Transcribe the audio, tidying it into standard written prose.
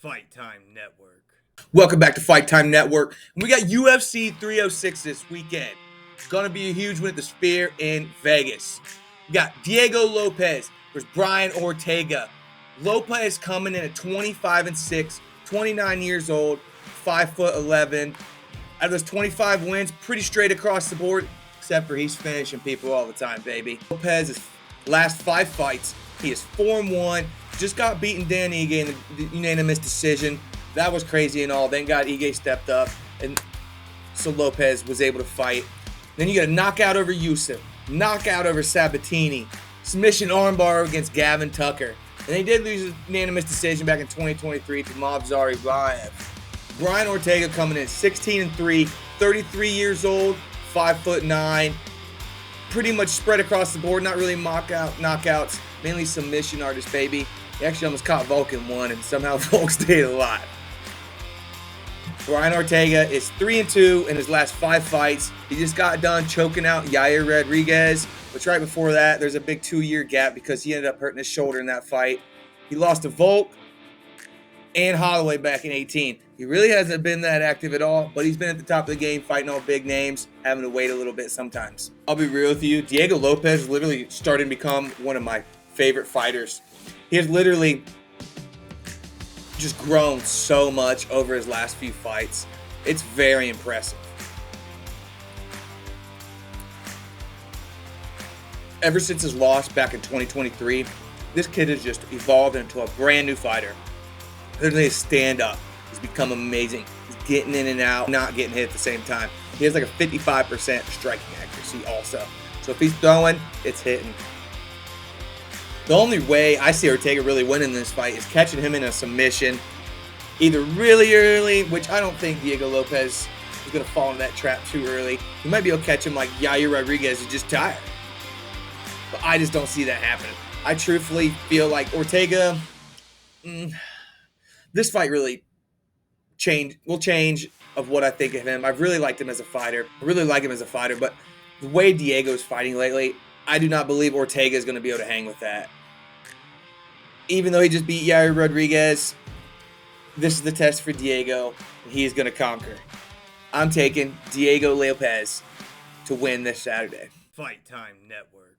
Fight Time Network. Welcome back to Fight Time Network. We got UFC 306 this weekend. It's going to be a huge win at the Sphere in Vegas. We got Diego Lopes versus Brian Ortega. Lopes coming in at 25-6, 29 years old, 5'11". Out of those 25 wins, pretty straight across the board, except for he's finishing people all the time, baby. Lopes' last 5 fights, he is 4-1. Just got beaten Dan Ige in the unanimous decision. That was crazy and all. Then God Ige stepped up, and so Lopes was able to fight. Then you got a knockout over Yusuf, knockout over Sabatini, submission armbar against Gavin Tucker. And they did lose a unanimous decision back in 2023 to Mavzari Blaev. Brian Ortega coming in 16-3, 33 years old, 5'9". Pretty much spread across the board, not really knockouts, mainly submission artist, baby. He actually almost caught Volk in one, and somehow Volk stayed alive. Brian Ortega is 3-2 in his last 5 fights. He just got done choking out Yair Rodriguez, which right before that, there's a big 2-year gap because he ended up hurting his shoulder in that fight. He lost to Volk and Holloway back in 2018. He really hasn't been that active at all, but he's been at the top of the game, fighting all big names, having to wait a little bit sometimes. I'll be real with you, Diego Lopes is literally starting to become one of my favorite fighters. He has literally just grown so much over his last few fights. It's very impressive. Ever since his loss back in 2023, this kid has just evolved into a brand new fighter. Literally a stand-up. He's become amazing. He's getting in and out, not getting hit at the same time. He has like a 55% striking accuracy also. So if he's throwing, it's hitting. The only way I see Ortega really winning this fight is catching him in a submission, either really early, which I don't think Diego Lopes is going to fall into that trap too early. He might be able to catch him like Yair Rodriguez is just tired. But I just don't see that happening. I truthfully feel like Ortega, this fight really will change of what I think of him. I've really liked him as a fighter. I really like him as a fighter, but the way Diego's fighting lately, I do not believe Ortega is going to be able to hang with that. Even though he just beat Yair Rodriguez, this is the test for Diego, and he is going to conquer. I'm taking Diego Lopes to win this Saturday. Fight Time Network.